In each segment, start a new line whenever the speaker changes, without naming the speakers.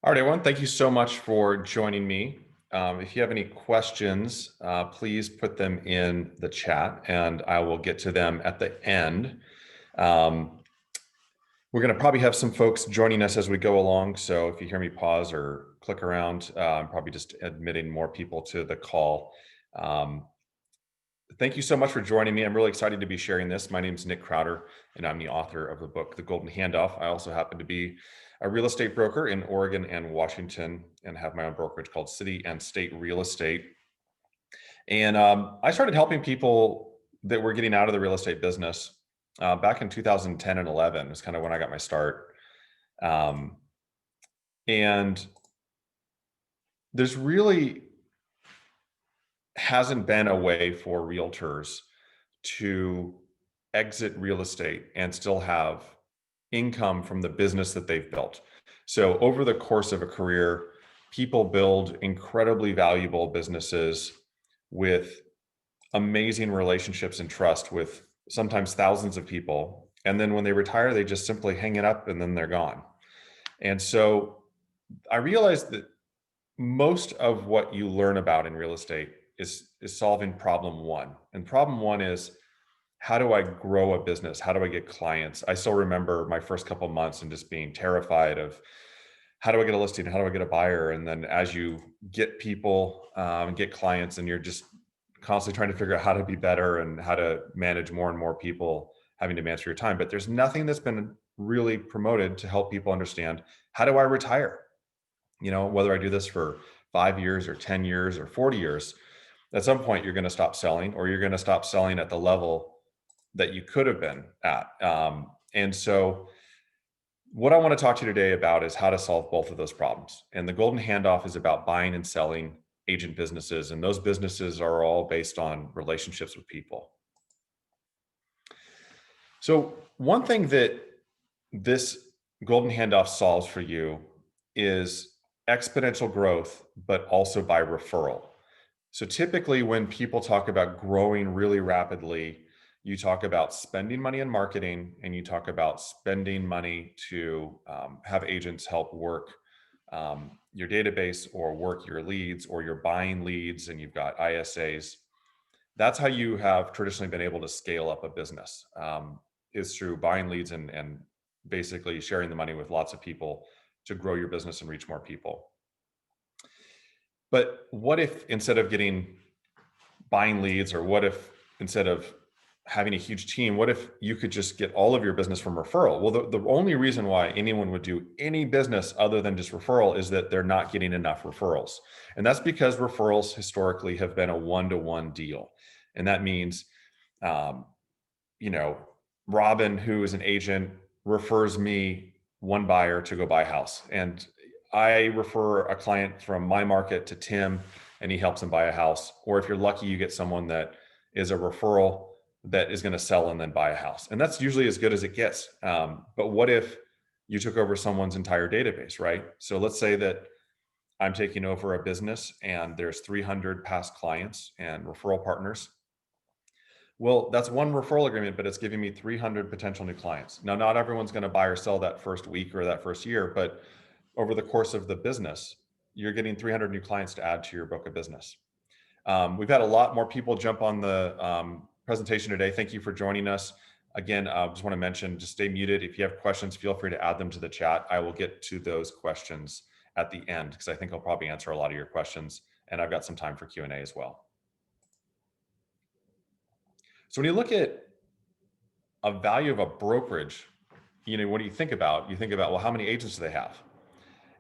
All right, everyone. Thank you so much for joining me. If you have any questions, please put them in the chat and I will get to them at the end. Um, we're going to probably have some folks joining us as we go along. So if you hear me pause or click around, I'm probably just admitting more people to the call. Um, Thank you so much for joining me. I'm really excited to be sharing this. My name is Nick Krautter, and I'm the author of the book, The Golden Handoff. I also happen to be a real estate broker in Oregon and Washington and have my own brokerage called City and State Real Estate. And I started helping people that were getting out of the real estate business back in 2010 and 11 was kind of when I got my start. Um, and there's really hasn't been a way for realtors to exit real estate and still have income from the business that they've built. So over the course of a career, people build incredibly valuable businesses with amazing relationships and trust with sometimes thousands of people. And then when they retire, they just simply hang it up and then they're gone. And so I realized that most of what you learn about in real estate is solving problem one. And problem one is, how do I grow a business? How do I get clients? I still remember my first couple of months and just being terrified of how do I get a listing? How do I get a buyer? And then as you get people and get clients, and you're just constantly trying to figure out how to be better and how to manage more and more people having demands for your time. But there's nothing that's been really promoted to help people understand, how do I retire? Whether I do this for 5 years or 10 years or 40 years, at some point you're going to stop selling, or you're going to stop selling at the level that you could have been at. And so what I want to talk to you today about is how to solve both of those problems. And the Golden Handoff is about buying and selling agent businesses. And those businesses are all based on relationships with people. So one thing that this Golden Handoff solves for you is exponential growth, but also by referral. So typically when people talk about growing really rapidly, you talk about spending money in marketing, and you talk about spending money to have agents help work your database or work your leads, or you're buying leads and you've got ISAs. That's how you have traditionally been able to scale up a business, is through buying leads and basically sharing the money with lots of people to grow your business and reach more people. But what if instead of buying leads, or what if instead of having a huge team, what if you could just get all of your business from referral? Well, the only reason why anyone would do any business other than just referral is that they're not getting enough referrals. And that's because referrals historically have been a one-to-one deal. And that means, Robin, who is an agent, refers me one buyer to go buy a house. And I refer a client from my market to Tim, and he helps him buy a house. Or if you're lucky, you get someone that is a referral that is going to sell and then buy a house. And that's usually as good as it gets. But what if you took over someone's entire database, right? So let's say that I'm taking over a business and there's 300 past clients and referral partners. Well, that's one referral agreement, but it's giving me 300 potential new clients. Now, not everyone's going to buy or sell that first week or that first year, but over the course of the business, you're getting 300 new clients to add to your book of business. We've had a lot more people jump on the presentation today. Thank you for joining us. Again, I just want to mention, just stay muted. If you have questions, feel free to add them to the chat. I will get to those questions at the end, because I think I'll probably answer a lot of your questions, and I've got some time for Q&A as well. So when you look at a value of a brokerage, what do you think about? You think about, well, how many agents do they have?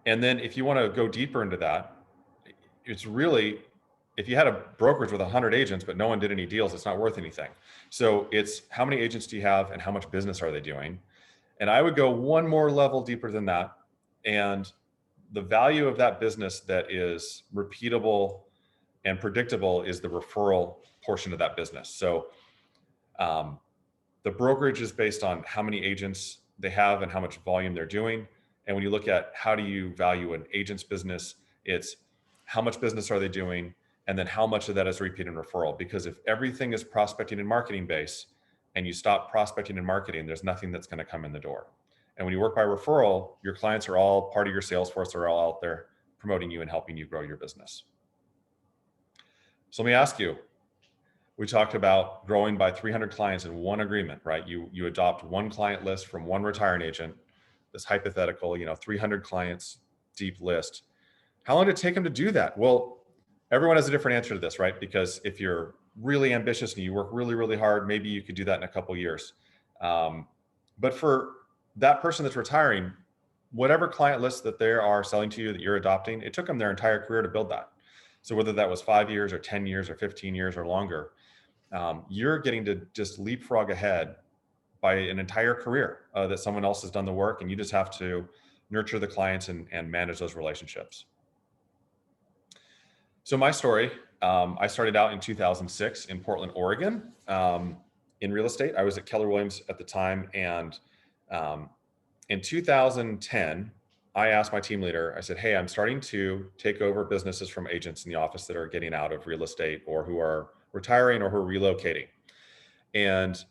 And then if you want to go deeper into that, it's really, if you had a brokerage with 100 agents, but no one did any deals, it's not worth anything. So it's how many agents do you have and how much business are they doing? And I would go one more level deeper than that. And the value of that business that is repeatable and predictable is the referral portion of that business. So the brokerage is based on how many agents they have and how much volume they're doing. And when you look at how do you value an agent's business, it's how much business are they doing, and then how much of that is repeat and referral. Because if everything is prospecting and marketing based, and you stop prospecting and marketing, there's nothing that's going to come in the door. And when you work by referral, your clients are all part of your sales force. They're all out there promoting you and helping you grow your business. So let me ask you, we talked about growing by 300 clients in one agreement, right? You adopt one client list from one retiring agent, this hypothetical, 300 clients deep list. How long did it take them to do that? Well, everyone has a different answer to this, right? Because if you're really ambitious and you work really, really hard, maybe you could do that in a couple of years. But for that person that's retiring, whatever client list that they are selling to you that you're adopting, it took them their entire career to build that. So whether that was 5 years or 10 years or 15 years or longer, you're getting to just leapfrog ahead by an entire career that someone else has done the work, and you just have to nurture the clients and manage those relationships. So my story, I started out in 2006 in Portland, Oregon, in real estate. I was at Keller Williams at the time. And in 2010, I asked my team leader, I said, hey, I'm starting to take over businesses from agents in the office that are getting out of real estate or who are retiring or who are relocating. And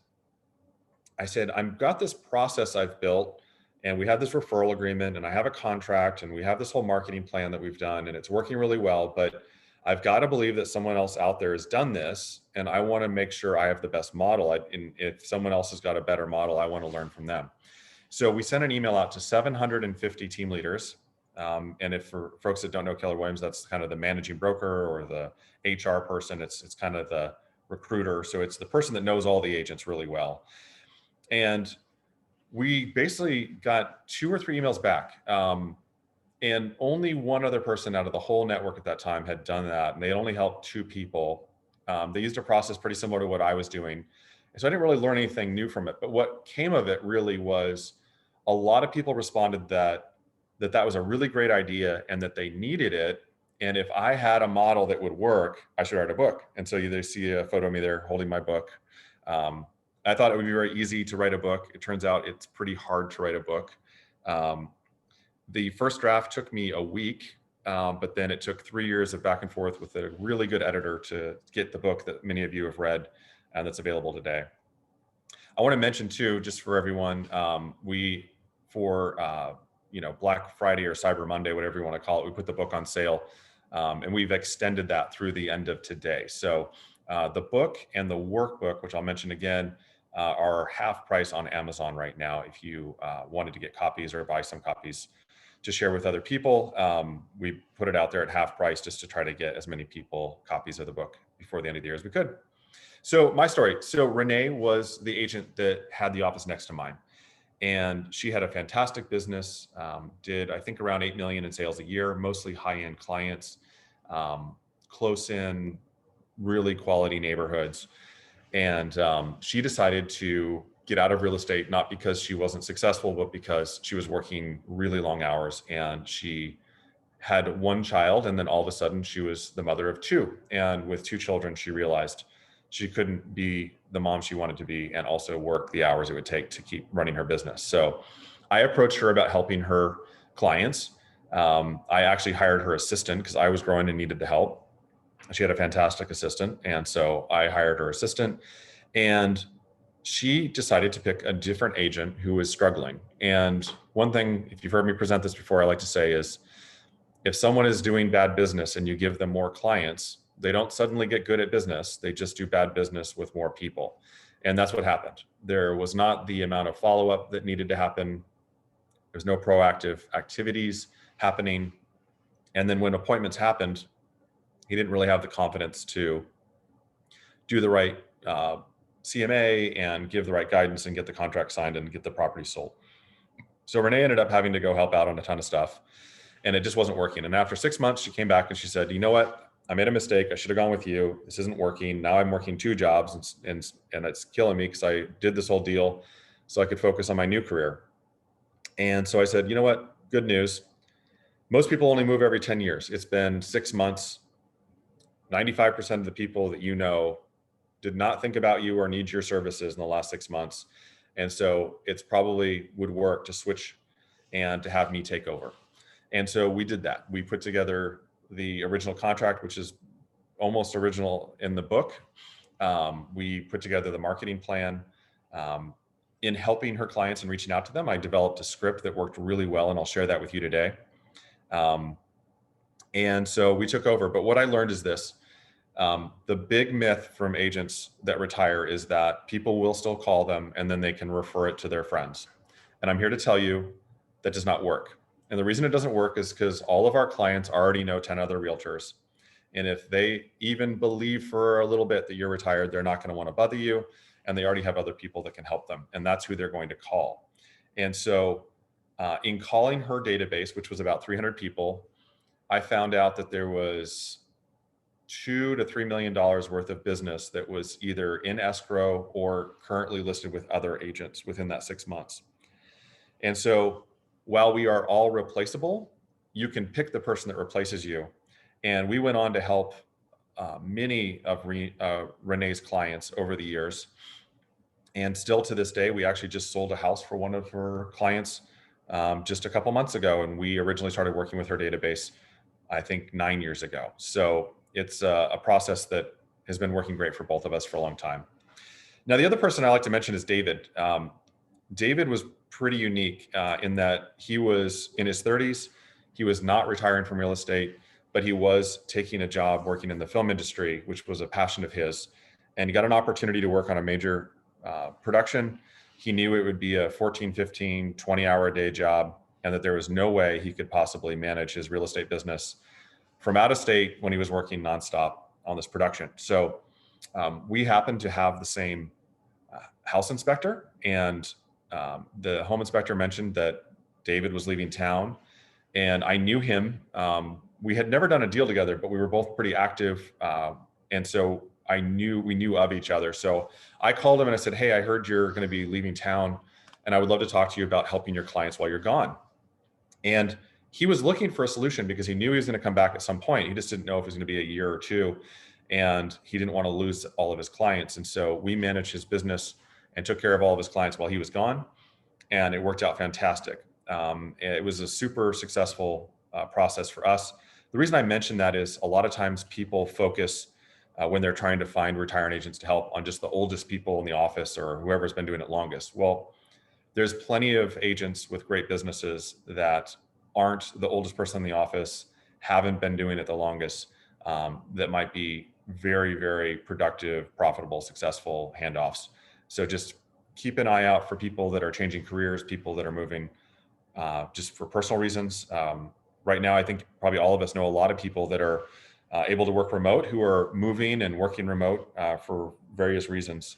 I said, I've got this process I've built, and we have this referral agreement, and I have a contract, and we have this whole marketing plan that we've done, and it's working really well, but I've got to believe that someone else out there has done this, and I want to make sure I have the best model. And if someone else has got a better model, I want to learn from them. So we sent an email out to 750 team leaders. And if for folks that don't know Keller Williams, that's kind of the managing broker or the HR person. It's kind of the recruiter. So it's the person that knows all the agents really well. And we basically got 2 or 3 emails back. And only one other person out of the whole network at that time had done that. And they had only helped 2 people. They used a process pretty similar to what I was doing. And so I didn't really learn anything new from it. But what came of it really was a lot of people responded that was a really great idea and that they needed it. And if I had a model that would work, I should write a book. And so you see a photo of me there holding my book. I thought it would be very easy to write a book. It turns out it's pretty hard to write a book. The first draft took me a week, but then it took 3 years of back and forth with a really good editor to get the book that many of you have read and that's available today. I want to mention too, just for everyone, Black Friday or Cyber Monday, whatever you want to call it, we put the book on sale, and we've extended that through the end of today. So the book and the workbook, which I'll mention again, are half price on Amazon right now. If you wanted to get copies or buy some copies to share with other people, we put it out there at half price just to try to get as many people copies of the book before the end of the year as we could. So my story. So Renee was the agent that had the office next to mine. And she had a fantastic business, did I think around 8 million in sales a year, mostly high-end clients, close in, really quality neighborhoods. And she decided to get out of real estate, not because she wasn't successful, but because she was working really long hours. And she had 1 child, and then all of a sudden she was the mother of 2. And with 2 children, she realized she couldn't be the mom she wanted to be and also work the hours it would take to keep running her business. So I approached her about helping her clients. I actually hired her assistant because I was growing and needed the help. She had a fantastic assistant. And so I hired her assistant, and she decided to pick a different agent who was struggling. And one thing, if you've heard me present this before, I like to say is, if someone is doing bad business and you give them more clients, they don't suddenly get good at business. They just do bad business with more people. And that's what happened. There was not the amount of follow-up that needed to happen. There's no proactive activities happening. And then when appointments happened, he didn't really have the confidence to do the right CMA and give the right guidance and get the contract signed and get the property sold. So Renee ended up having to go help out on a ton of stuff, and it just wasn't working. And after 6 months, she came back and she said, you know what? I made a mistake. I should have gone with you. This isn't working. Now I'm working 2 jobs and it's killing me because I did this whole deal so I could focus on my new career. And so I said, you know what? Good news. Most people only move every 10 years. It's been 6 months. 95% of the people that you know did not think about you or need your services in the last 6 months. And so it's probably would work to switch and to have me take over. And so we did that. We put together the original contract, which is almost original in the book. We put together the marketing plan. in helping her clients and reaching out to them, I developed a script that worked really well, and I'll share that with you today. And so we took over. But what I learned is this. The big myth from agents that retire is that people will still call them and then they can refer it to their friends. And I'm here to tell you that does not work. And the reason it doesn't work is because all of our clients already know 10 other realtors. And if they even believe for a little bit that you're retired, they're not going to want to bother you. And they already have other people that can help them. And that's who they're going to call. And so in calling her database, which was about 300 people, I found out that there was $2 to $3 million worth of business that was either in escrow or currently listed with other agents within that 6 months. And so while we are all replaceable, you can pick the person that replaces you. And we went on to help many of Renee's clients over the years. And still to this day, we actually just sold a house for one of her clients just a couple months ago. And we originally started working with her database, I think 9 years ago. So it's a process that has been working great for both of us for a long time. Now, the other person I like to mention is David. David was pretty unique in that he was in his 30s. He was not retiring from real estate, but he was taking a job working in the film industry, which was a passion of his. And he got an opportunity to work on a major production. He knew it would be a 14, 15, 20-hour a day job, and that there was no way he could possibly manage his real estate business from out of state when he was working nonstop on this production. So we happened to have the same house inspector, and the home inspector mentioned that David was leaving town, and I knew him. We had never done a deal together, but we were both pretty active. And so we knew of each other. So I called him and I said, "Hey, I heard you're going to be leaving town, and I would love to talk to you about helping your clients while you're gone." And he was looking for a solution because he knew he was going to come back at some point. He just didn't know if it was going to be a year or two, and he didn't want to lose all of his clients. And so we managed his business and took care of all of his clients while he was gone, and it worked out fantastic. It was a super successful process for us. The reason I mention that is a lot of times people focus when they're trying to find retiring agents to help on just the oldest people in the office or whoever's been doing it longest. Well, there's plenty of agents with great businesses that aren't the oldest person in the office, haven't been doing it the longest, that might be very, very productive, profitable, successful handoffs. So just keep an eye out for people that are changing careers, people that are moving just for personal reasons. Right now, I think probably all of us know a lot of people that are able to work remote who are moving and working remote for various reasons.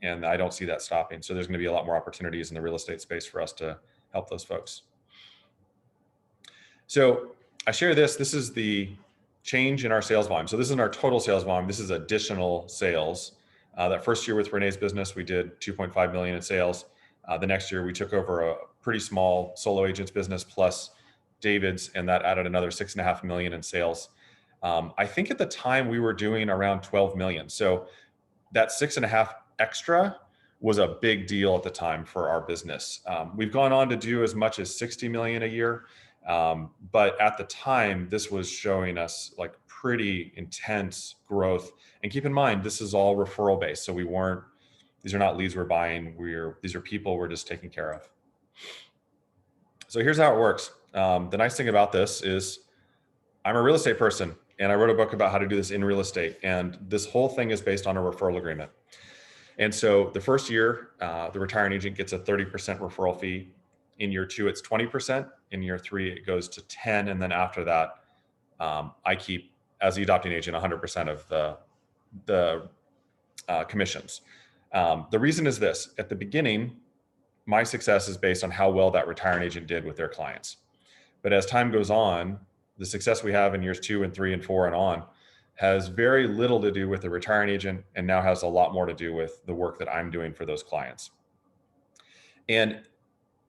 And I don't see that stopping. So there's going to be a lot more opportunities in the real estate space for us to help those folks. So I share this. This is the change in our sales volume. So this isn't our total sales volume. This is additional sales. That first year with Renee's business, we did 2.5 million in sales. The next year, we took over a pretty small solo agents business plus David's, and that added another 6.5 million in sales. I think at the time we were doing around 12 million. So that 6.5 extra was a big deal at the time for our business. We've gone on to do as much as 60 million a year. But at the time, this was showing us like pretty intense growth. And keep in mind, this is all referral based. So these are not leads we're buying. These are people we're just taking care of. So here's how it works. The nice thing about this is I'm a real estate person, and I wrote a book about how to do this in real estate. And this whole thing is based on a referral agreement. And so the first year, the retiring agent gets a 30% referral fee. In year 2, it's 20%. In year 3, it goes to 10. And then after that, I keep, as the adopting agent, 100% of the commissions. The reason is this: at the beginning, my success is based on how well that retiring agent did with their clients. But as time goes on, the success we have in years 2 and 3 and 4 and on has very little to do with the retiring agent, and now has a lot more to do with the work that I'm doing for those clients. And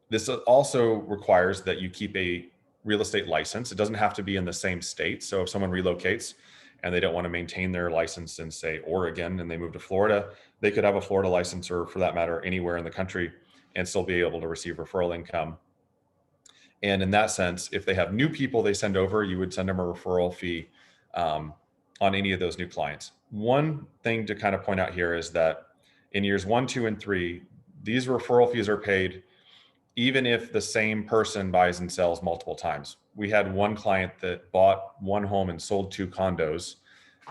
this also requires that you keep a real estate license. It doesn't have to be in the same state. So if someone relocates and they don't want to maintain their license in, say, Oregon, and they move to Florida, they could have a Florida license, or for that matter, anywhere in the country, and still be able to receive referral income. And in that sense, if they have new people they send over, you would send them a referral fee on any of those new clients. One thing to kind of point out here is that in years 1, 2, and 3, these referral fees are paid even if the same person buys and sells multiple times. We had one client that bought one home and sold 2 condos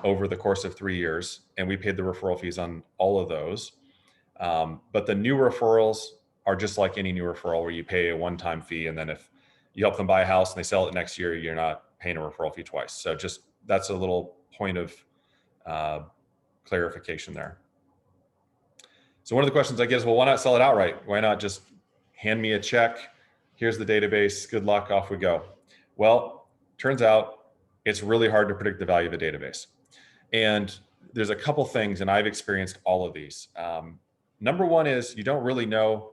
over the course of 3 years, and we paid the referral fees on all of those. But the new referrals are just like any new referral where you pay a one-time fee, and then if you help them buy a house and they sell it next year, you're not paying a referral fee twice. So just that's a little point of clarification there. So one of the questions I get is, well, why not sell it outright? Why not just hand me a check? Here's the database. Good luck. Off we go. Well, turns out it's really hard to predict the value of a database. And there's a couple things, and I've experienced all of these. Number one is you don't really know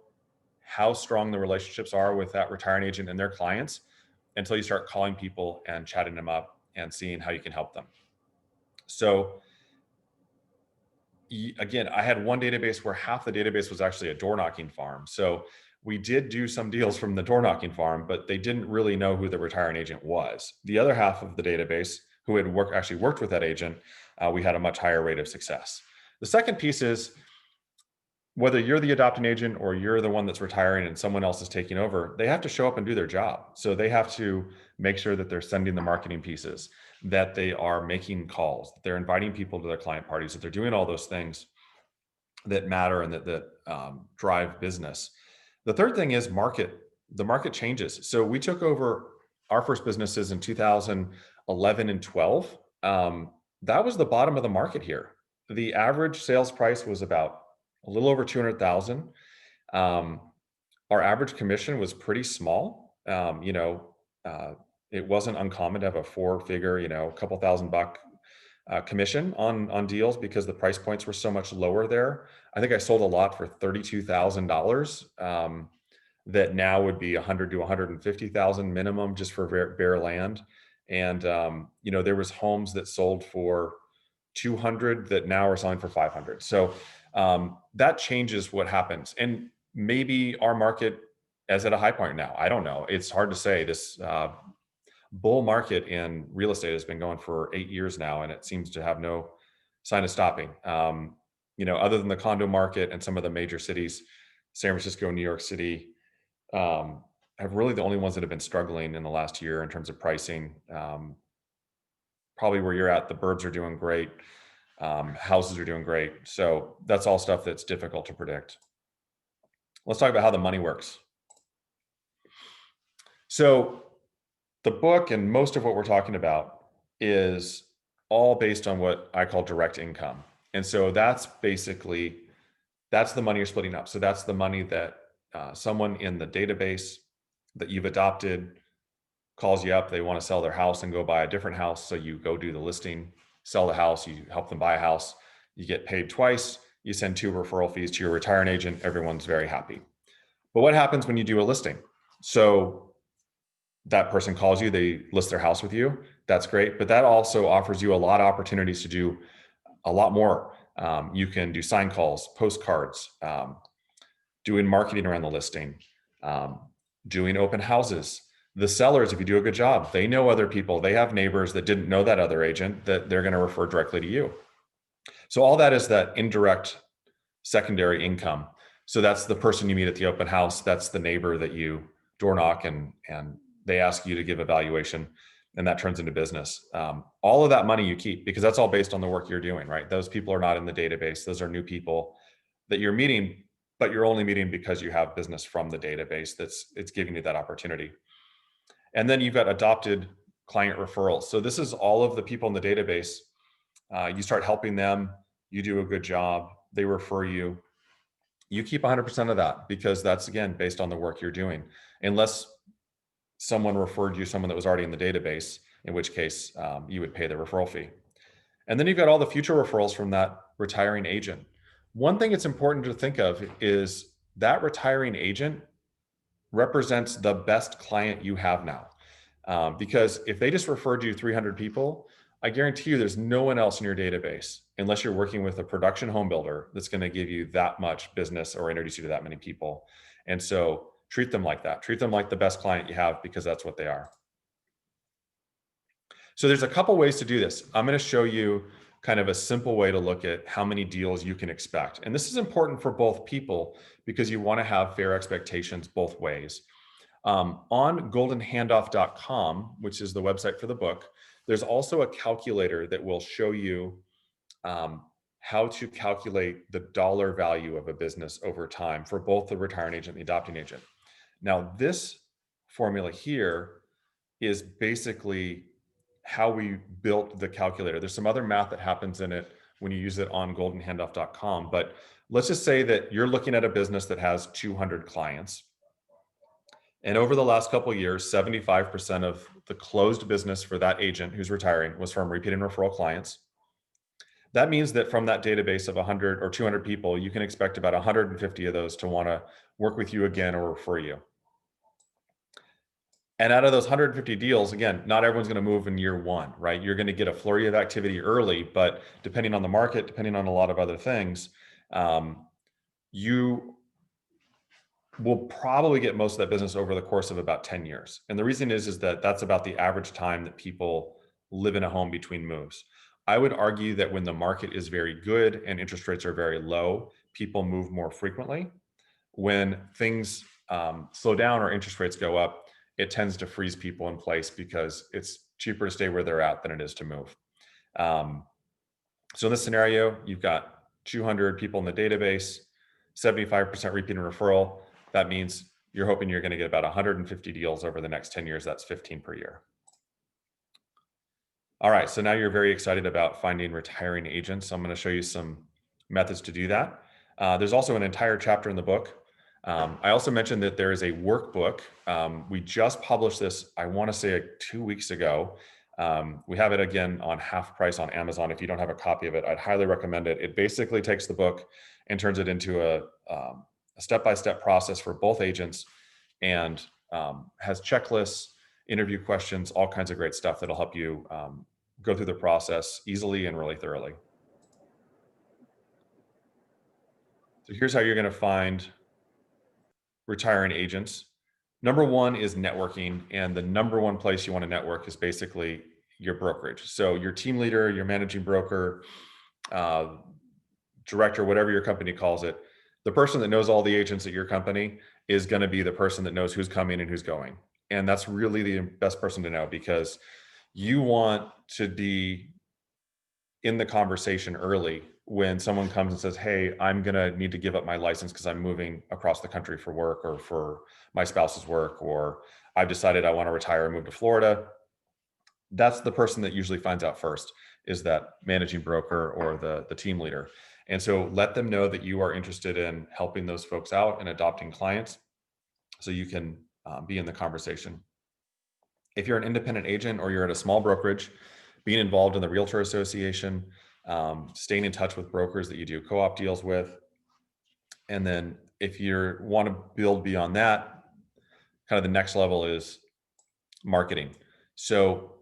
how strong the relationships are with that retiring agent and their clients until you start calling people and chatting them up and seeing how you can help them. So again, I had one database where half the database was actually a door knocking farm. So we did do some deals from the door knocking farm, but they didn't really know who the retiring agent was. The other half of the database who had actually worked with that agent, we had a much higher rate of success. The second piece is whether you're the adopting agent or you're the one that's retiring and someone else is taking over, they have to show up and do their job. So they have to make sure that they're sending the marketing pieces, that they are making calls, that they're inviting people to their client parties, that they're doing all those things that matter and that drive business. The third thing is market. The market changes. So we took over our first businesses in 2011 and 12. That was the bottom of the market here. The average sales price was about a little over 200,000. Our average commission was pretty small. It wasn't uncommon to have a 4-figure, a couple $1,000 commission on deals because the price points were so much lower there. I think I sold a lot for $32,000 that now would be $100,000 to $150,000 minimum just for bare land. And there was homes that sold for 200 that now are selling for 500. So that changes what happens. And maybe our market is at a high point now. I don't know. It's hard to say. This bull market in real estate has been going for 8 years now, and it seems to have no sign of stopping. Other than the condo market and some of the major cities, San Francisco, New York City, have really the only ones that have been struggling in the last year in terms of pricing. Probably where you're at, the burbs are doing great. Houses are doing great. So that's all stuff that's difficult to predict. Let's talk about how the money works. So the book and most of what we're talking about is all based on what I call direct income. And so that's the money you're splitting up. So that's the money that someone in the database that you've adopted calls you up. They want to sell their house and go buy a different house. So you go do the listing, sell the house, you help them buy a house, you get paid twice, you send 2 referral fees to your retiring agent, everyone's very happy. But what happens when you do a listing? So that person calls you, they list their house with you, that's great, but that also offers you a lot of opportunities to do a lot more. You can do sign calls, postcards, doing marketing around the listing, doing open houses. The sellers, if you do a good job, they know other people. They have neighbors that didn't know that other agent that they're going to refer directly to you. So all that is that indirect secondary income. So that's the person you meet at the open house. That's the neighbor that you door knock and they ask you to give a valuation, and that turns into business. All of that money you keep because that's all based on the work you're doing, right? Those people are not in the database. Those are new people that you're meeting, but you're only meeting because you have business from the database it's giving you that opportunity. And then you've got adopted client referrals. So this is all of the people in the database. You start helping them, you do a good job, they refer you. You keep 100% of that because that's, again, based on the work you're doing. Unless someone referred you someone that was already in the database, in which case you would pay the referral fee. And then you've got all the future referrals from that retiring agent. One thing it's important to think of is that retiring agent represents the best client you have now. Because if they just referred you 300 people, I guarantee you there's no one else in your database, unless you're working with a production home builder that's going to give you that much business or introduce you to that many people. And so treat them like that. Treat them like the best client you have because that's what they are. So there's a couple ways to do this. I'm going to show you kind of a simple way to look at how many deals you can expect. And this is important for both people because you want to have fair expectations both ways. On goldenhandoff.com, which is the website for the book, there's also a calculator that will show you um, how to calculate the dollar value of a business over time for both the retiring agent and the adopting agent. Now, this formula here is basically how we built the calculator. There's some other math that happens in it when you use it on goldenhandoff.com, but let's just say that you're looking at a business that has 200 clients. And over the last couple of years, 75% of the closed business for that agent who's retiring was from repeat and referral clients. That means that from that database of 100 or 200 people, you can expect about 150 of those to want to work with you again or refer you. And out of those 150 deals, again, not everyone's going to move in year one, right? You're going to get a flurry of activity early, but depending on the market, depending on a lot of other things, you will probably get most of that business over the course of about 10 years. And the reason is that that's about the average time that people live in a home between moves. I would argue that when the market is very good and interest rates are very low, people move more frequently. When things slow down or interest rates go up, it tends to freeze people in place because it's cheaper to stay where they're at than it is to move. So in this scenario, you've got 200 people in the database, 75% repeat and referral. That means you're hoping you're going to get about 150 deals over the next 10 years. That's 15 per year. All right, so now you're very excited about finding retiring agents. I'm going to show you some methods to do that. There's also an entire chapter in the book. I also mentioned that there is a workbook. We just published this, I want to say 2 weeks ago. We have it again on half price on Amazon. If you don't have a copy of it, I'd highly recommend it. It basically takes the book and turns it into a step-by-step process for both agents and has checklists, interview questions, all kinds of great stuff that'll help you go through the process easily and really thoroughly. So here's how you're going to find retiring agents. Number one is networking. And the number one place you want to network is basically your brokerage. So your team leader, your managing broker, director, whatever your company calls it, the person that knows all the agents at your company is going to be the person that knows who's coming and who's going. And that's really the best person to know because you want to be in the conversation early when someone comes and says, hey, I'm going to need to give up my license because I'm moving across the country for work or for my spouse's work, or I've decided I want to retire and move to Florida. That's the person that usually finds out first, is that managing broker or the team leader. And so let them know that you are interested in helping those folks out and adopting clients so you can be in the conversation. If you're an independent agent or you're at a small brokerage, being involved in the Realtor Association, staying in touch with brokers that you do co-op deals with. And then if you want to build beyond that, kind of the next level is marketing. So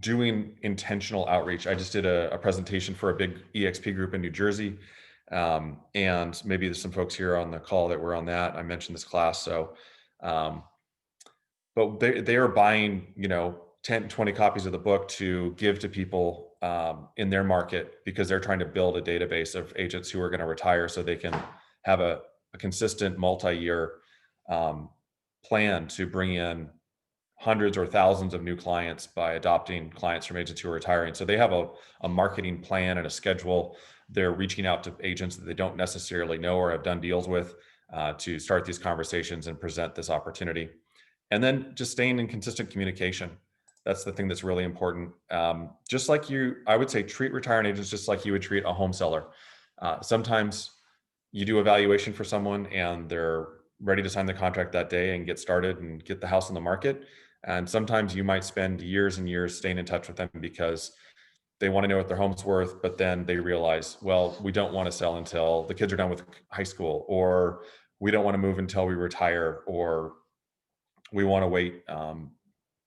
doing intentional outreach. I just did a presentation for a big EXP group in New Jersey. And maybe there's some folks here on the call that were on that. I mentioned this class. So, but they are buying, 10, 20 copies of the book to give to people in their market because they're trying to build a database of agents who are going to retire so they can have a consistent multi-year plan to bring in hundreds or thousands of new clients by adopting clients from agents who are retiring. So they have a marketing plan and a schedule. They're reaching out to agents that they don't necessarily know or have done deals with to start these conversations and present this opportunity. And then just staying in consistent communication. That's the thing that's really important. Just like I would say, treat retiring agents just like you would treat a home seller. Sometimes you do evaluation for someone and they're ready to sign the contract that day and get started and get the house on the market. And sometimes you might spend years and years staying in touch with them because they want to know what their home's worth, but then they realize, well, we don't want to sell until the kids are done with high school, or we don't want to move until we retire, or we want to wait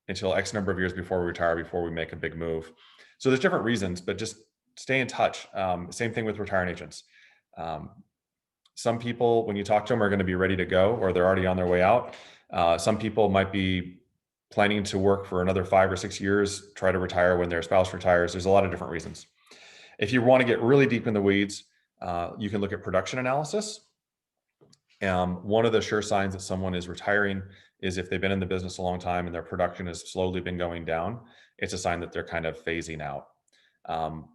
until X number of years before we retire, before we make a big move. So there's different reasons, but just stay in touch. Same thing with retiring agents. Some people, when you talk to them, are going to be ready to go, or they're already on their way out. Some people might be planning to work for another 5 or 6 years, try to retire when their spouse retires. There's a lot of different reasons. If you want to get really deep in the weeds, you can look at production analysis. One of the sure signs that someone is retiring is if they've been in the business a long time and their production has slowly been going down. It's a sign that they're kind of phasing out. Um,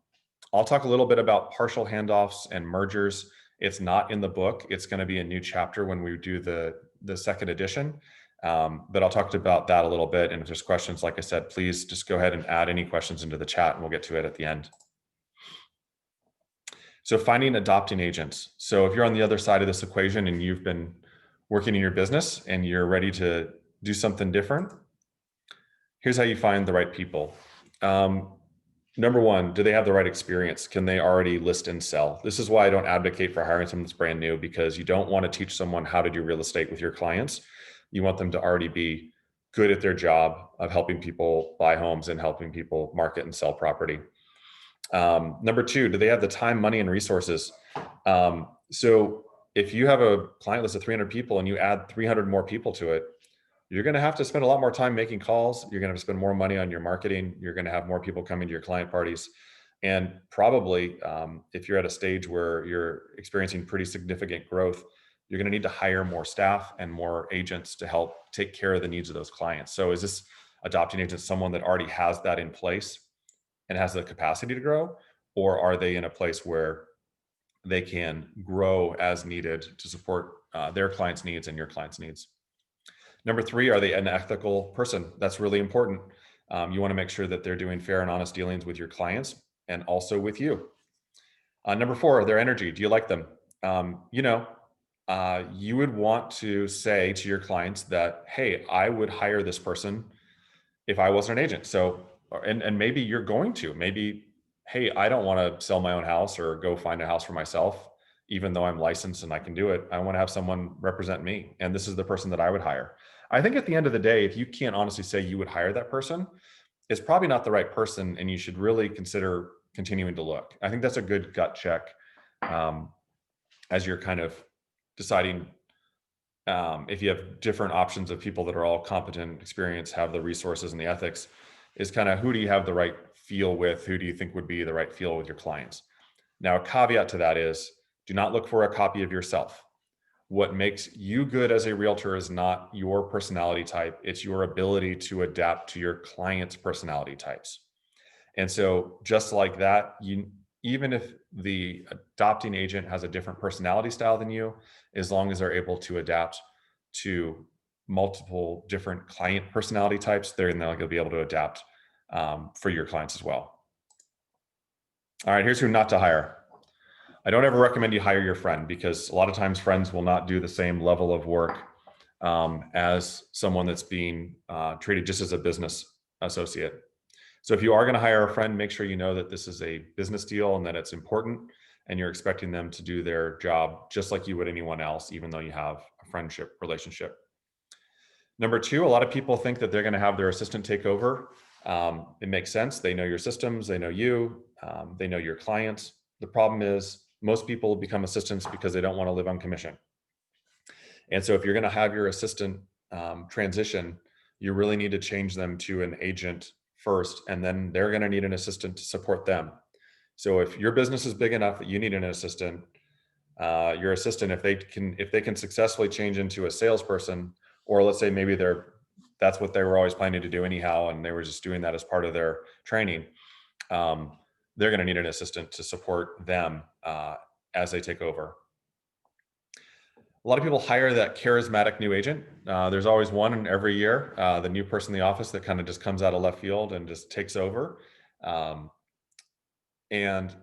I'll talk a little bit about partial handoffs and mergers. It's not in the book. It's going to be a new chapter when we do the second edition. But I'll talk about that a little bit. And if there's questions, like I said, please just go ahead and add any questions into the chat and we'll get to it at the end. So finding adopting agents. So if you're on the other side of this equation and you've been working in your business and you're ready to do something different, here's how you find the right people. Number one, do they have the right experience? Can they already list and sell? This is why I don't advocate for hiring someone that's brand new, because you don't want to teach someone how to do real estate with your clients. You want them to already be good at their job of helping people buy homes and helping people market and sell property. Number two, do they have the time, money, and resources? So if you have a client list of 300 people and you add 300 more people to it, you're going to have to spend a lot more time making calls. You're going to have to spend more money on your marketing. You're going to have more people coming to your client parties. And probably if you're at a stage where you're experiencing pretty significant growth, you're going to need to hire more staff and more agents to help take care of the needs of those clients. So is this adopting agent someone that already has that in place and has the capacity to grow? Or are they in a place where they can grow as needed to support their clients' needs and your clients' needs? Number three, are they an ethical person? That's really important. You want to make sure that they're doing fair and honest dealings with your clients and also with you. Number four, their energy. Do you like them? You would want to say to your clients that, hey, I would hire this person if I wasn't an agent. So, and maybe you're going to, maybe, hey, I don't want to sell my own house or go find a house for myself, even though I'm licensed and I can do it. I want to have someone represent me. And this is the person that I would hire. I think at the end of the day, if you can't honestly say you would hire that person, it's probably not the right person. And you should really consider continuing to look. I think that's a good gut check as you're kind of deciding if you have different options of people that are all competent, experienced, have the resources and the ethics, is kind of who do you have the right feel with? Who do you think would be the right feel with your clients? Now, a caveat to that is do not look for a copy of yourself. What makes you good as a realtor is not your personality type. It's your ability to adapt to your client's personality types. And so just like that, even if the adopting agent has a different personality style than you, as long as they're able to adapt to multiple different client personality types, they're going to be able to adapt for your clients as well. All right, here's who not to hire. I don't ever recommend you hire your friend, because a lot of times friends will not do the same level of work as someone that's being treated just as a business associate. So if you are going to hire a friend, make sure you know that this is a business deal and that it's important and you're expecting them to do their job just like you would anyone else, even though you have a friendship relationship. Number two, a lot of people think that they're going to have their assistant take over. It makes sense. They know your systems, they know you, they know your clients. The problem is most people become assistants because they don't want to live on commission. And so if you're going to have your assistant transition, you really need to change them to an agent first, and then they're going to need an assistant to support them. So if your business is big enough that you need an assistant, your assistant, if they can successfully change into a salesperson, or let's say maybe that's what they were always planning to do anyhow, and they were just doing that as part of their training, they're going to need an assistant to support them as they take over. A lot of people hire that charismatic new agent. There's always one in every year, the new person in the office that kind of just comes out of left field and just takes over. And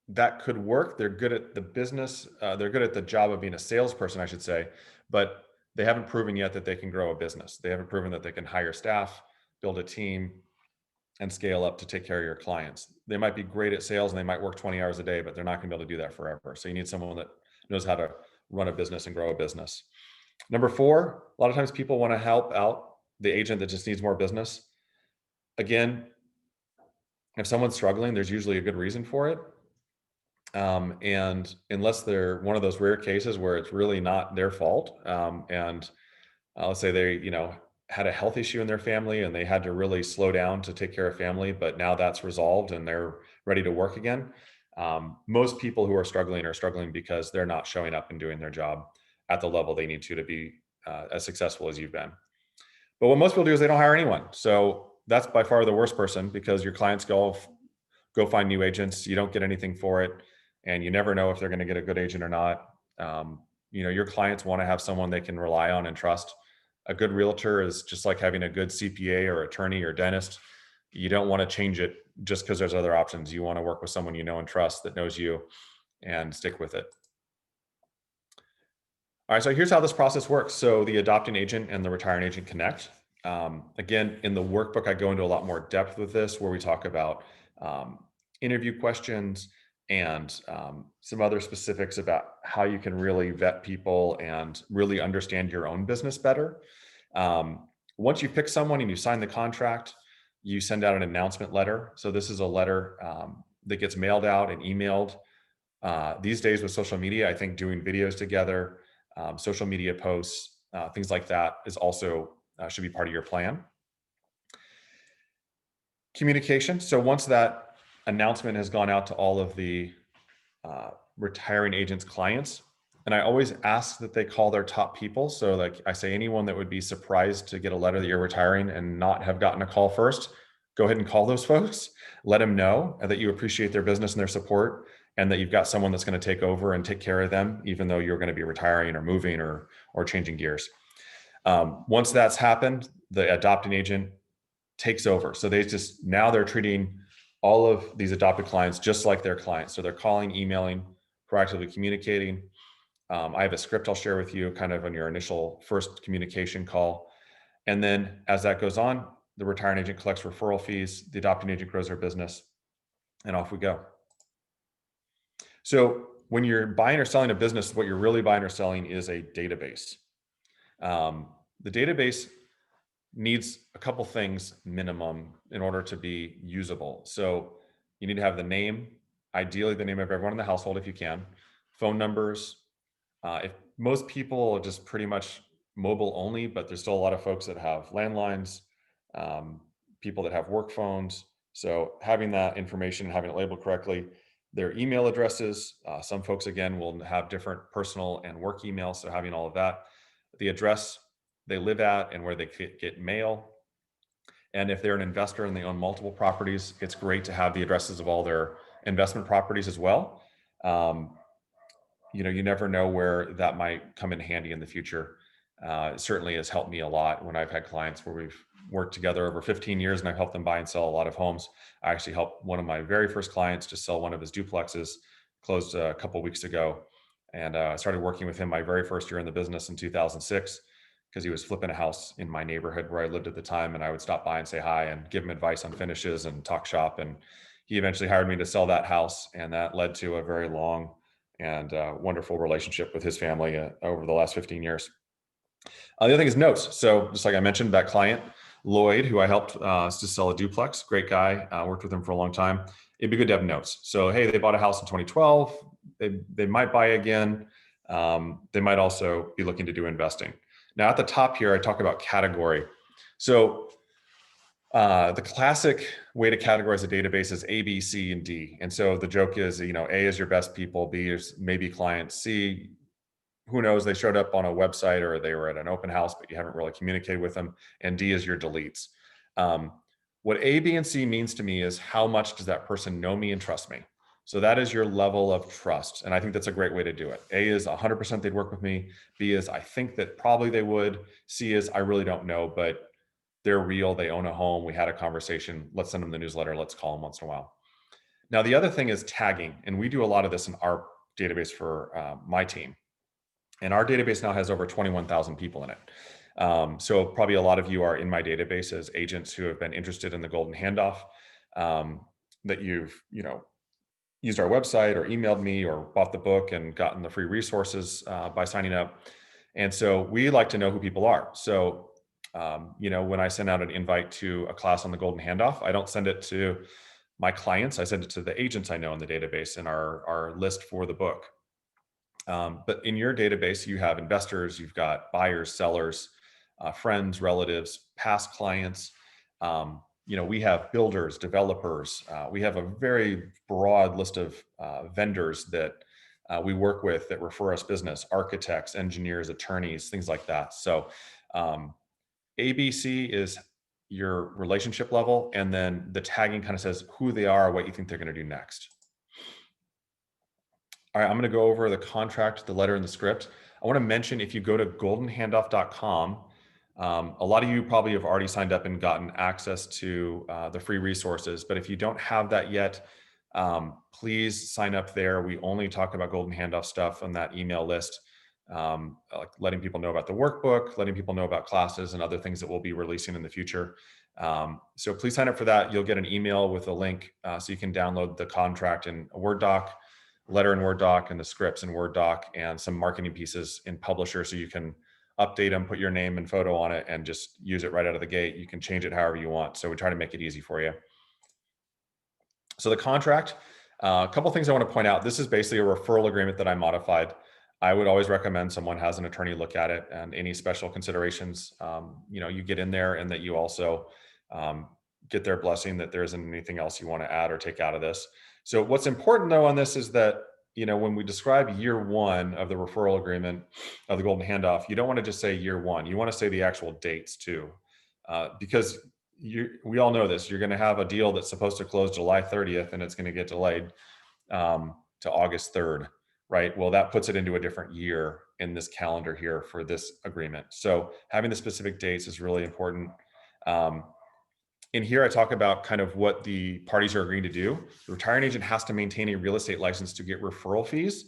that could work. They're good at the business. They're good at the job of being a salesperson, I should say, but they haven't proven yet that they can grow a business. They haven't proven that they can hire staff, build a team, and scale up to take care of your clients. They might be great at sales and they might work 20 hours a day, but they're not going to be able to do that forever. So you need someone that knows how to run a business and grow a business. Number four, a lot of times people want to help out the agent that just needs more business. Again, if someone's struggling, there's usually a good reason for it. And unless they're one of those rare cases where it's really not their fault, and let's say they, had a health issue in their family and they had to really slow down to take care of family, but now that's resolved and they're ready to work again. Most people who are struggling because they're not showing up and doing their job at the level they need to be as successful as you've been. But what most people do is they don't hire anyone. So that's by far the worst person, because your clients go find new agents. You don't get anything for it, and you never know if they're going to get a good agent or not. Your clients want to have someone they can rely on and trust. A good realtor is just like having a good CPA or attorney or dentist. You don't want to change it just because there's other options. You want to work with someone you know and trust that knows you, and stick with it. All right, so here's how this process works. So the adopting agent and the retiring agent connect. Again, in the workbook, I go into a lot more depth with this, where we talk about um, interview questions and some other specifics about how you can really vet people and really understand your own business better. Once you pick someone and you sign the contract, you send out an announcement letter. So this is a letter that gets mailed out and emailed. These days with social media, I think doing videos together, social media posts, things like that is also should be part of your plan. Communication. So once that announcement has gone out to all of the retiring agents' clients, and I always ask that they call their top people. So like I say, anyone that would be surprised to get a letter that you're retiring and not have gotten a call first, go ahead and call those folks. Let them know that you appreciate their business and their support, and that you've got someone that's going to take over and take care of them, even though you're going to be retiring or moving or changing gears. Once that's happened, the adopting agent takes over. So they're treating all of these adopted clients just like their clients. So they're calling, emailing, proactively communicating. I have a script I'll share with you kind of on your initial first communication call. And then as that goes on, the retiring agent collects referral fees, the adopting agent grows their business, and off we go. So when you're buying or selling a business, what you're really buying or selling is a database. The database needs a couple things minimum in order to be usable. So you need to have the name, ideally the name of everyone in the household if you can, phone numbers. If most people are just pretty much mobile only, but there's still a lot of folks that have landlines, people that have work phones. So having that information, having it labeled correctly, their email addresses. Some folks, again, will have different personal and work emails. So having all of that, the address they live at and where they get mail. And if they're an investor and they own multiple properties, it's great to have the addresses of all their investment properties as well. You never know where that might come in handy in the future. It certainly has helped me a lot when I've had clients where we've worked together over 15 years and I've helped them buy and sell a lot of homes. I actually helped one of my very first clients to sell one of his duplexes, closed a couple of weeks ago. And I started working with him my very first year in the business in 2006, because he was flipping a house in my neighborhood where I lived at the time. And I would stop by and say hi and give him advice on finishes and talk shop. And he eventually hired me to sell that house. And that led to a very long and wonderful relationship with his family over the last 15 years. The other thing is notes. So just like I mentioned, that client, Lloyd, who I helped to sell a duplex, great guy, worked with him for a long time. It'd be good to have notes. So, hey, they bought a house in 2012. They might buy again. They might also be looking to do investing. Now at the top here, I talk about category. So the classic way to categorize a database is A, B, C, and D. And so the joke is, A is your best people, B is maybe clients, C, who knows, they showed up on a website or they were at an open house, but you haven't really communicated with them. And D is your deletes. What A, B, and C means to me is how much does that person know me and trust me? So that is your level of trust. And I think that's a great way to do it. A is 100% they'd work with me. B is I think that probably they would. C is I really don't know, but they're real. They own a home. We had a conversation. Let's send them the newsletter. Let's call them once in a while. Now, the other thing is tagging. And we do a lot of this in our database for my team. And our database now has over 21,000 people in it. So probably a lot of you are in my database as agents who have been interested in the Golden Handoff, that you've, used our website or emailed me or bought the book and gotten the free resources by signing up. And so we like to know who people are. So, when I send out an invite to a class on the Golden Handoff, I don't send it to my clients. I send it to the agents I know in the database in our list for the book. But in your database, you have investors, you've got buyers, sellers, friends, relatives, past clients. We have builders, developers. We have a very broad list of vendors that we work with that refer us business, architects, engineers, attorneys, things like that. So um, ABC is your relationship level, and then the tagging kind of says who they are, what you think they're going to do next. All right, I'm going to go over the contract, the letter, and the script. I want to mention, if you go to goldenhandoff.com, a lot of you probably have already signed up and gotten access to the free resources. But if you don't have that yet, please sign up there. We only talk about Golden Handoff stuff on that email list, like letting people know about the workbook, letting people know about classes and other things that we'll be releasing in the future. So please sign up for that. You'll get an email with a link so you can download the contract in a Word doc, letter in Word doc, and the scripts in Word doc, and some marketing pieces in Publisher so you can update them, put your name and photo on it, and just use it right out of the gate. You can change it however you want. So we try to make it easy for you. So the contract, a couple things I want to point out. This is basically a referral agreement that I modified. I would always recommend someone has an attorney look at it, and any special considerations, you get in there, and that you also get their blessing that there isn't anything else you want to add or take out of this. So what's important though on this is that, when we describe year one of the referral agreement of the Golden Handoff, you don't want to just say year one. You want to say the actual dates too, because we all know this. You're going to have a deal that's supposed to close July 30th, and it's going to get delayed to August 3rd, right? Well, that puts it into a different year in this calendar here for this agreement. So having the specific dates is really important. In here, I talk about kind of what the parties are agreeing to do. The retiring agent has to maintain a real estate license to get referral fees.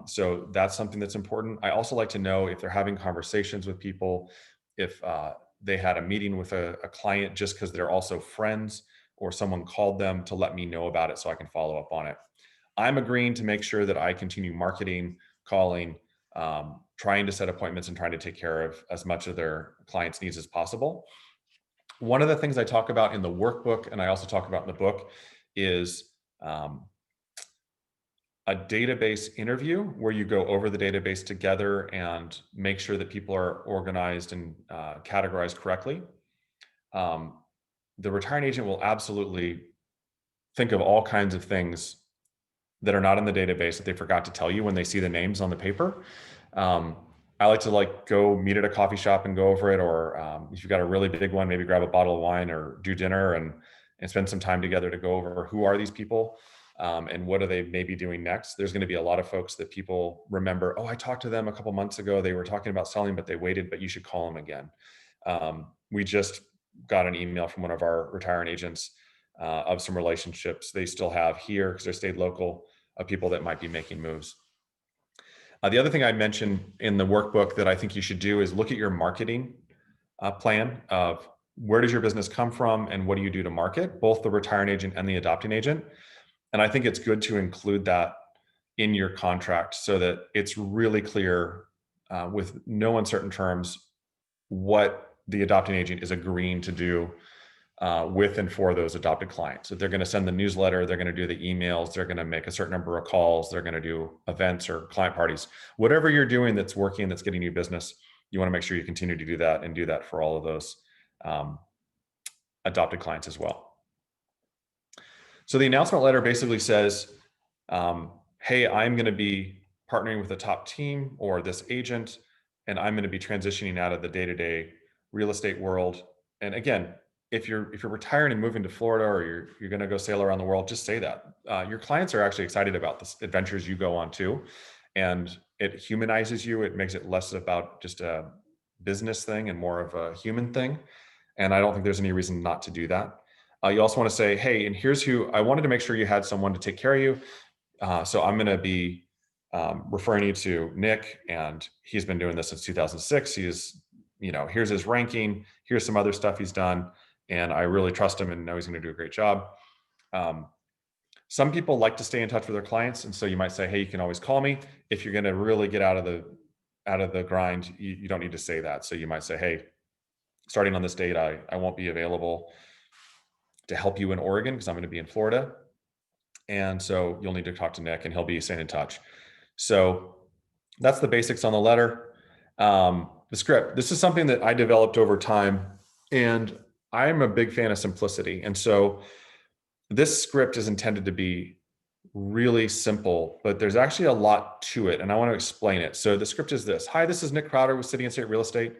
So that's something that's important. I also like to know if they're having conversations with people, if they had a meeting with a client just because they're also friends, or someone called them to let me know about it so I can follow up on it. I'm agreeing to make sure that I continue marketing, calling, trying to set appointments, and trying to take care of as much of their clients' needs as possible. One of the things I talk about in the workbook, and I also talk about in the book, is a database interview where you go over the database together and make sure that people are organized and categorized correctly. The retiring agent will absolutely think of all kinds of things that are not in the database that they forgot to tell you when they see the names on the paper. I like to go meet at a coffee shop and go over it, or if you've got a really big one, maybe grab a bottle of wine or do dinner and spend some time together to go over who are these people and what are they maybe doing next. There's going to be a lot of folks that people remember, oh, I talked to them a couple months ago. They were talking about selling, but they waited, but you should call them again. We just got an email from one of our retiring agents of some relationships they still have here because they stayed local, of people that might be making moves. The other thing I mentioned in the workbook that I think you should do is look at your marketing plan of where does your business come from and what do you do to market, both the retiring agent and the adopting agent. And I think it's good to include that in your contract so that it's really clear with no uncertain terms what the adopting agent is agreeing to do with and for those adopted clients. So they're going to send the newsletter, they're going to do the emails, they're going to make a certain number of calls, they're going to do events or client parties. Whatever you're doing that's working, that's getting you business, you want to make sure you continue to do that and do that for all of those adopted clients as well. So the announcement letter basically says, hey, I'm going to be partnering with a top team or this agent, and I'm going to be transitioning out of the day-to-day real estate world. And again, if you're retiring and moving to Florida, or you're going to go sail around the world, just say that. Your clients are actually excited about the adventures you go on too, and it humanizes you. It makes it less about just a business thing and more of a human thing. And I don't think there's any reason not to do that. You also want to say, hey, and here's who I wanted to make sure you had someone to take care of you. So I'm going to be referring you to Nick, and he's been doing this since 2006. Here's his ranking. Here's some other stuff he's done. And I really trust him and know he's going to do a great job. Some people like to stay in touch with their clients. And so you might say, hey, you can always call me. If you're going to really get out of the grind, you don't need to say that. So you might say, hey, starting on this date, I won't be available to help you in Oregon because I'm going to be in Florida. And so you'll need to talk to Nick and he'll be staying in touch. So that's the basics on the letter. the script. This is something that I developed over time, and I'm a big fan of simplicity. And so this script is intended to be really simple, but there's actually a lot to it, and I want to explain it. So the script is this: Hi, this is Nick Krautter with City and State Real Estate.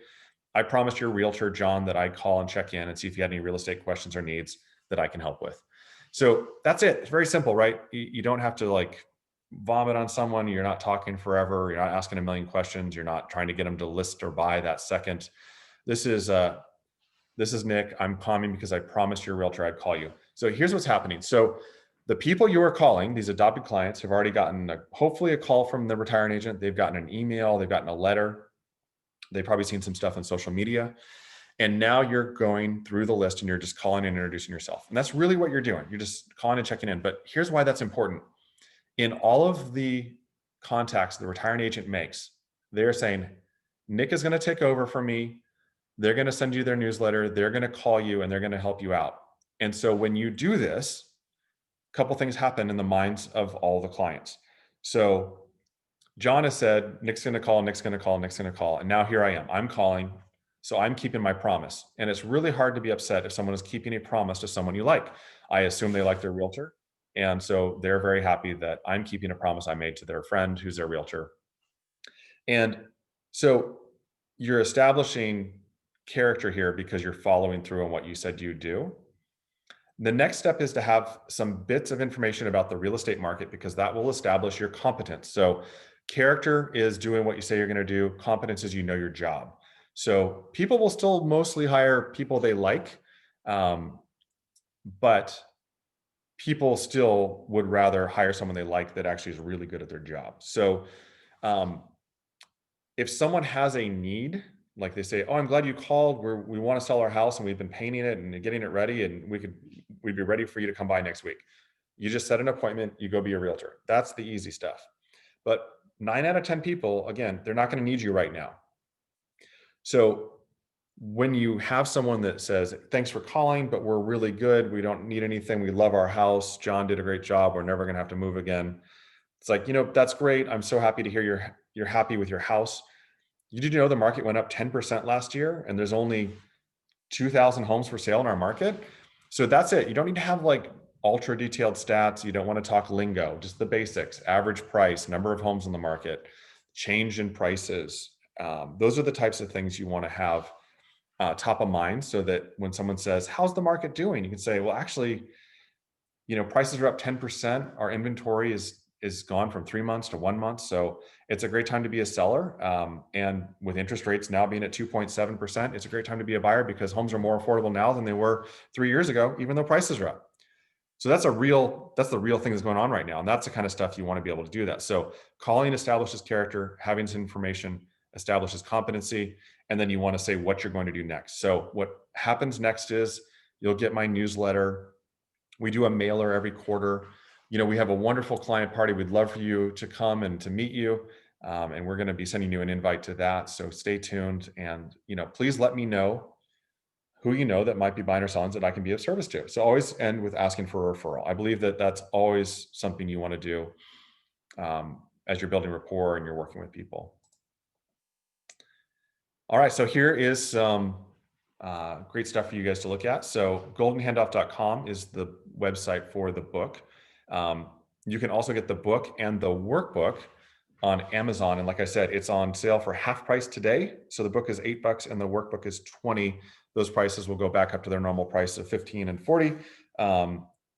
I promised your realtor, John, that I'd call and check in and see if you had any real estate questions or needs that I can help with. So that's it. It's very simple, right? You don't have to like vomit on someone. You're not talking forever. You're not asking a million questions. You're not trying to get them to list or buy that second. This is Nick. I'm calling because I promised your realtor I'd call you. So here's what's happening. So the people you are calling, these adopted clients, have already gotten hopefully a call from the retiring agent. They've gotten an email. They've gotten a letter. They've probably seen some stuff on social media. And now you're going through the list and you're just calling and introducing yourself. And that's really what you're doing. You're just calling and checking in. But here's why that's important. In all of the contacts the retiring agent makes, they're saying, Nick is going to take over for me. They're going to send you their newsletter. They're going to call you and they're going to help you out. And so when you do this, a couple things happen in the minds of all the clients. So John has said, Nick's going to call, Nick's going to call, Nick's going to call. And now here I am. I'm calling. So I'm keeping my promise. And it's really hard to be upset if someone is keeping a promise to someone you like. I assume they like their realtor. And so they're very happy that I'm keeping a promise I made to their friend who's their realtor. And so you're establishing character here because you're following through on what you said you do. The next step is to have some bits of information about the real estate market because that will establish your competence. So character is doing what you say you're going to do. Competence is you know your job. So people will still mostly hire people they like, but people still would rather hire someone they like that actually is really good at their job. So if someone has a need, like they say, oh, I'm glad you called. We want to sell our house and we've been painting it and getting it ready and we'd be ready for you to come by next week. You just set an appointment, you go be a realtor. That's the easy stuff. But 9 out of 10 people, again, they're not going to need you right now. So when you have someone that says, thanks for calling, but we're really good. We don't need anything. We love our house. John did a great job. We're never going to have to move again. It's like, that's great. I'm so happy to hear you're happy with your house. Did you know the market went up 10% last year and there's only 2,000 homes for sale in our market? So that's it. You don't need to have like ultra detailed stats. You don't want to talk lingo, just the basics: average price, number of homes in the market, change in prices. Those are the types of things you want to have top of mind so that when someone says, how's the market doing? You can say, well, actually, prices are up 10%. Our inventory is gone from 3 months to 1 month. So it's a great time to be a seller. And with interest rates now being at 2.7%, it's a great time to be a buyer because homes are more affordable now than they were 3 years ago, even though prices are up. So that's the real thing that's going on right now. And that's the kind of stuff you want to be able to do that. So calling establishes character, having some information establishes competency, and then you want to say what you're going to do next. So what happens next is you'll get my newsletter. We do a mailer every quarter. We have a wonderful client party. We'd love for you to come and to meet you. And we're going to be sending you an invite to that. So stay tuned and, please let me know who you know that might be buying or selling that I can be of service to. So always end with asking for a referral. I believe that that's always something you want to do as you're building rapport and you're working with people. All right, so here is some great stuff for you guys to look at. So goldenhandoff.com is the website for the book. You can also get the book and the workbook on Amazon. And like I said, it's on sale for half price today. So the book is $8 and the workbook is $20. Those prices will go back up to their normal price of $15 and $40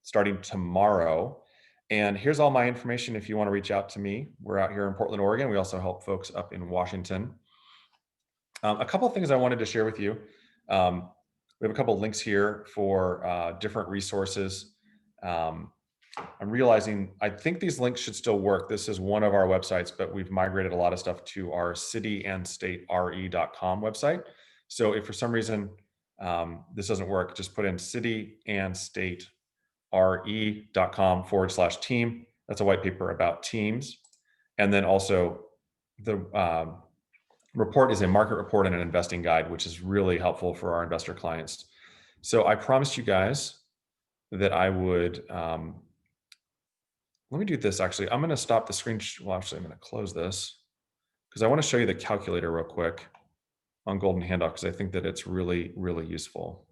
starting tomorrow. And here's all my information if you want to reach out to me. We're out here in Portland, Oregon. We also help folks up in Washington. A couple of things I wanted to share with you. We have a couple of links here for different resources. I'm realizing, I think these links should still work. This is one of our websites, but we've migrated a lot of stuff to our cityandstatere.com website. So if for some reason this doesn't work, just put in cityandstatere.com/team. That's a white paper about teams. And then also the report is a market report and an investing guide, which is really helpful for our investor clients. So I promised you guys that I would, let me do this actually. I'm going to stop the screen. Well, actually, I'm going to close this because I want to show you the calculator real quick. on Golden Handoff because I think that it's really, really useful.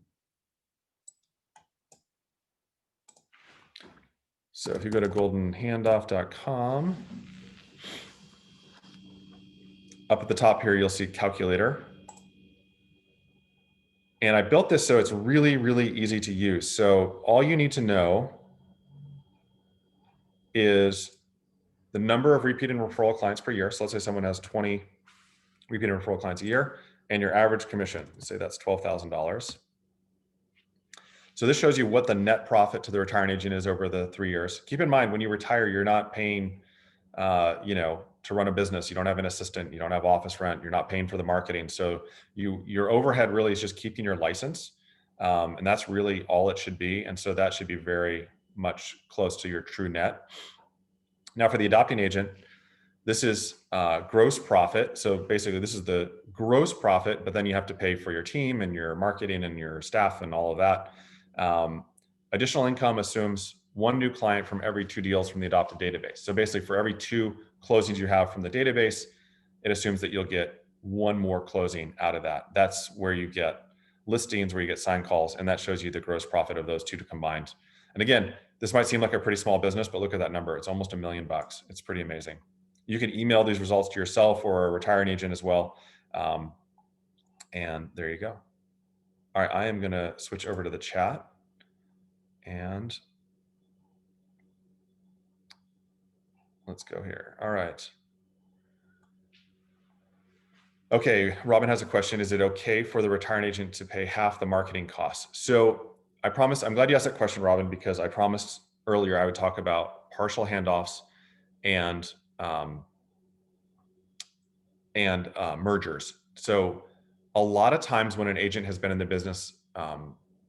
So if you go to goldenhandoff.com, up at the top here, you'll see calculator. And I built this so it's really, really easy to use. So all you need to know is the number of repeat and referral clients per year. So let's say someone has 20 repeat and referral clients a year, and your average commission, say that's $12,000. So this shows you what the net profit to the retiring agent is over the 3 years. Keep in mind, when you retire, you're not paying, to run a business. You don't have an assistant. You don't have office rent. You're not paying for the marketing. So your overhead really is just keeping your license, and that's really all it should be. And so that should be very much close to your true net. Now, for the adopting agent, this is gross profit. So basically, this is the gross profit, but then you have to pay for your team and your marketing and your staff and all of that. Additional income assumes one new client from every 2 deals from the adopted database. So basically, for every 2 closings you have from the database, it assumes that you'll get 1 more closing out of that. That's where you get listings, where you get signed calls, and that shows you the gross profit of those 2 combined. And again, this might seem like a pretty small business, but look at that number. It's almost $1 million. It's pretty amazing. You can email these results to yourself or a retiring agent as well. And there you go. All right, I am going to switch over to the chat. And let's go here. All right. Okay, Robin has a question. Is it okay for the retiring agent to pay half the marketing costs? So I promised, I'm glad you asked that question, Robin, because I promised earlier I would talk about partial handoffs and mergers. So a lot of times when an agent has been in the business,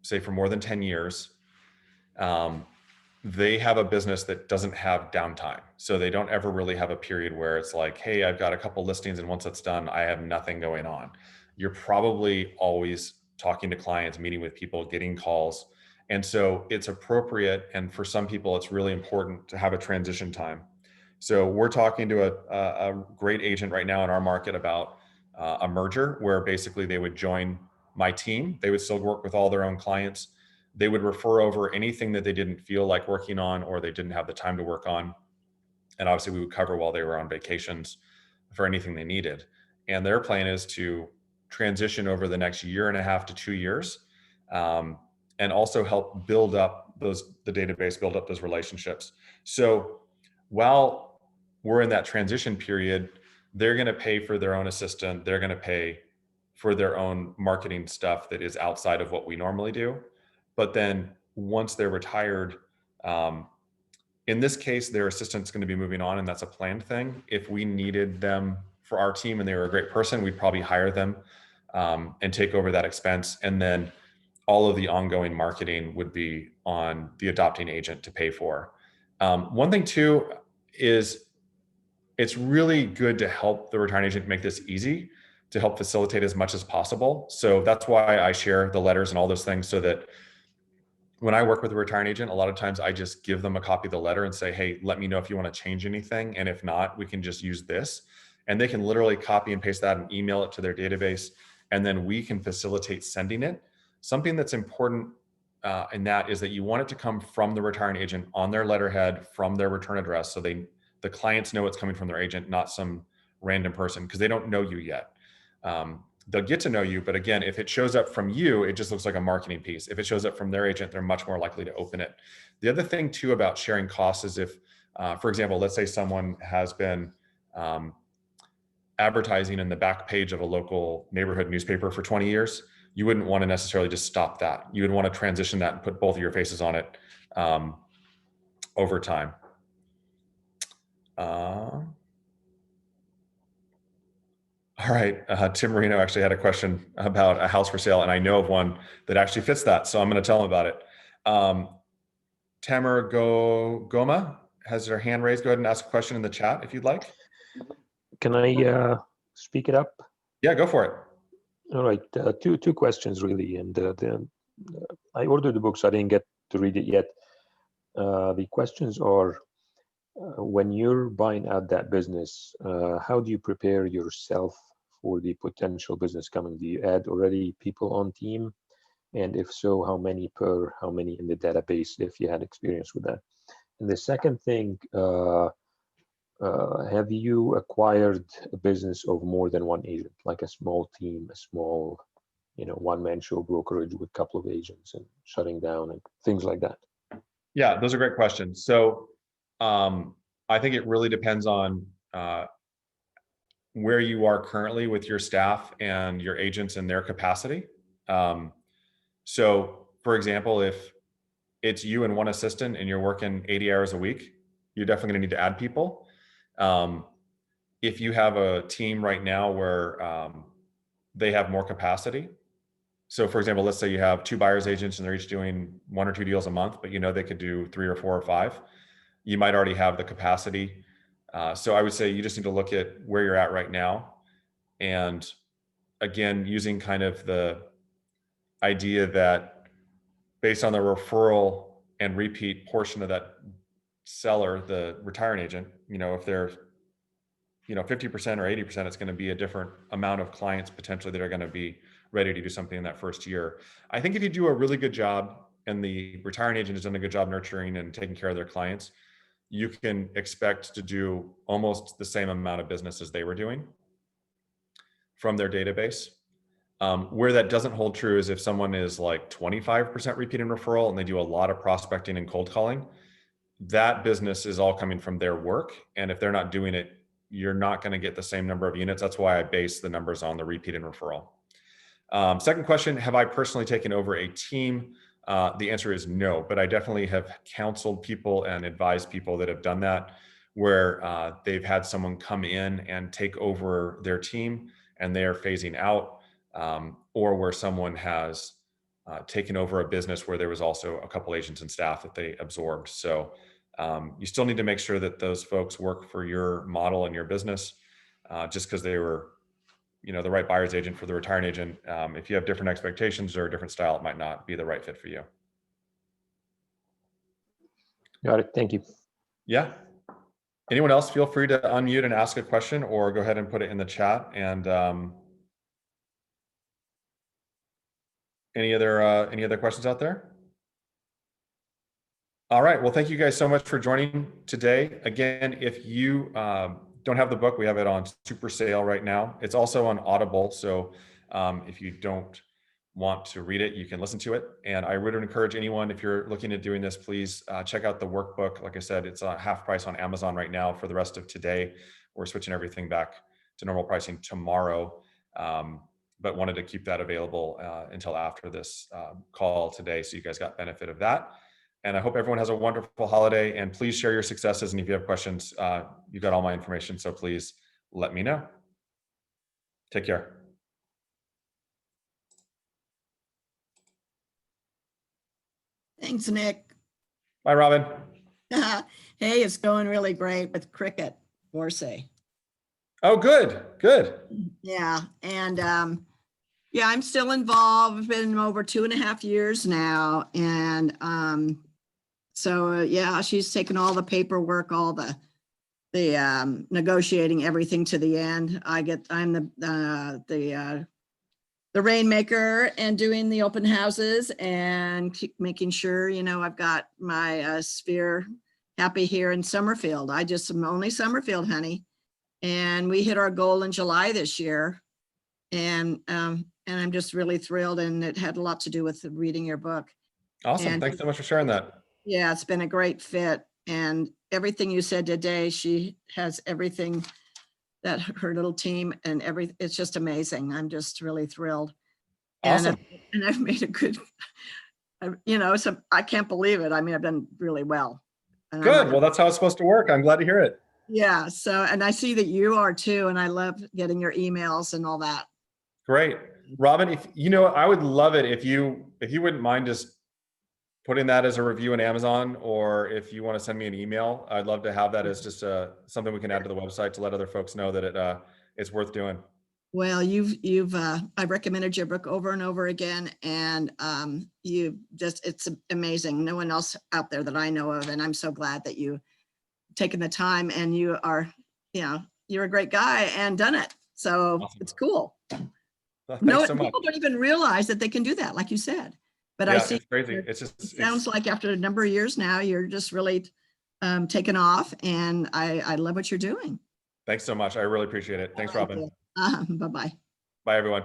say for more than 10 years, they have a business that doesn't have downtime. So they don't ever really have a period where it's like, hey, I've got a couple listings and once that's done, I have nothing going on. You're probably always talking to clients, meeting with people, getting calls. And so it's appropriate. And for some people, it's really important to have a transition time. So we're talking to a great agent right now in our market about a merger where basically they would join my team. They would still work with all their own clients. They would refer over anything that they didn't feel like working on or they didn't have the time to work on. And obviously we would cover while they were on vacations for anything they needed. And their plan is to transition over the next 1.5 to 2 years, and also help build up the database, build up those relationships. So while we're in that transition period, they're going to pay for their own assistant. They're going to pay for their own marketing stuff that is outside of what we normally do. But then once they're retired, in this case, their assistant's going to be moving on, and that's a planned thing. If we needed them for our team and they were a great person, we'd probably hire them and take over that expense. And then all of the ongoing marketing would be on the adopting agent to pay for. One thing too is it's really good to help the retiring agent make this easy, to help facilitate as much as possible. So that's why I share the letters and all those things, so that when I work with a retiring agent, a lot of times I just give them a copy of the letter and say, hey, let me know if you want to change anything. And if not, we can just use this. And they can literally copy and paste that and email it to their database. And then we can facilitate sending it. Something that's important in that is that you want it to come from the retiring agent on their letterhead from their return address. So the clients know it's coming from their agent, not some random person, because they don't know you yet. They'll get to know you, but again, if it shows up from you, it just looks like a marketing piece. If it shows up from their agent, they're much more likely to open it. The other thing too about sharing costs is if, for example, let's say someone has been advertising in the back page of a local neighborhood newspaper for 20 years, you wouldn't want to necessarily just stop that. You would want to transition that and put both of your faces on it over time. All right, Tim Marino actually had a question about a house for sale, and I know of one that actually fits that, so I'm going to tell him about it. Tamer Goma has her hand raised. Go ahead and ask a question in the chat if you'd like.
Can I speak it up?
Yeah, go for it.
All right, two questions really, and I ordered the book, so I didn't get to read it yet. The questions are, when you're buying out that business, how do you prepare yourself for the potential business coming? Do you add already people on team? And if so, how many in the database, if you had experience with that? And the second thing, have you acquired a business of more than one agent, like a small team, a small, one-man show brokerage with a couple of agents and shutting down and things like that?
Yeah, those are great questions. So I think it really depends on where you are currently with your staff and your agents and their capacity. So for example, if it's you and one assistant and you're working 80 hours a week, you're definitely gonna need to add people. If you have a team right now where they have more capacity, so for example, let's say you have 2 buyers agents and they're each doing 1 or 2 deals a month, but they could do 3 or 4 or 5, you might already have the capacity. So I would say you just need to look at where you're at right now. And again, using kind of the idea that based on the referral and repeat portion of that seller, the retiring agent, if they're 50% or 80%, it's going to be a different amount of clients potentially that are going to be ready to do something in that first year. I think if you do a really good job and the retiring agent has done a good job nurturing and taking care of their clients, you can expect to do almost the same amount of business as they were doing from their database. Where that doesn't hold true is if someone is like 25% repeat and referral and they do a lot of prospecting and cold calling, that business is all coming from their work. And if they're not doing it, you're not going to get the same number of units. That's why I base the numbers on the repeat and referral. Second question, have I personally taken over a team? The answer is no, but I definitely have counseled people and advised people that have done that, where they've had someone come in and take over their team and they're phasing out, or where someone has taken over a business where there was also a couple agents and staff that they absorbed. So you still need to make sure that those folks work for your model and your business. Just because they were, the right buyer's agent for the retiring agent, if you have different expectations or a different style, it might not be the right fit for you.
Got it. Thank you.
Yeah. Anyone else, feel free to unmute and ask a question or go ahead and put it in the chat. And any other questions out there? All right. Well, thank you guys so much for joining today. Again, if you don't have the book, we have it on super sale right now. It's also on Audible. So if you don't want to read it, you can listen to it. And I would encourage anyone, if you're looking at doing this, please check out the workbook. Like I said, it's half price on Amazon right now for the rest of today. We're switching everything back to normal pricing tomorrow. But wanted to keep that available until after this call today. So you guys got benefit of that. And I hope everyone has a wonderful holiday, and please share your successes. And if you have questions, you've got all my information. So please let me know. Take care.
Thanks, Nick.
Bye, Robin.
Hey, it's going really great with Cricket Dorsey.
Oh, good. Good.
Yeah. And yeah, I'm still involved. I've been over 2.5 years now. And so yeah, she's taken all the paperwork, all the negotiating everything to the end. I'm the rainmaker and doing the open houses and keep making sure, I've got my sphere happy here in Summerfield. I just am only Summerfield, honey. And we hit our goal in July this year. And I'm just really thrilled. And it had a lot to do with reading your book.
Awesome.
And
thanks so much for sharing that.
Yeah, it's been a great fit. And everything you said today, she has everything that her little team and it's just amazing. I'm just really thrilled.
Awesome.
And I've made a good, so I can't believe it. I mean, I've done really well.
Good. Well, that's how it's supposed to work. I'm glad to hear it.
Yeah. So, and I see that you are too. And I love getting your emails and all that.
Great. Robin, I would love it if you wouldn't mind just putting that as a review on Amazon, or if you want to send me an email, I'd love to have that as just something we can add to the website to let other folks know that it's worth doing.
Well, I've recommended your book over and over again, and it's amazing. No one else out there that I know of, and I'm so glad that you taken the time, and you are, you're a great guy and done it. So
Awesome.
it's cool.
Well,
No,
thanks so much.
people don't even realize that they can do that, like you said. But I
Yeah,
see,
it's crazy.
it
It's just,
sounds like after a number of years now, you're just really taken off, and I love what you're doing.
thanks so much. I really appreciate it. Thanks, Robin.
Bye-bye.
Bye, everyone.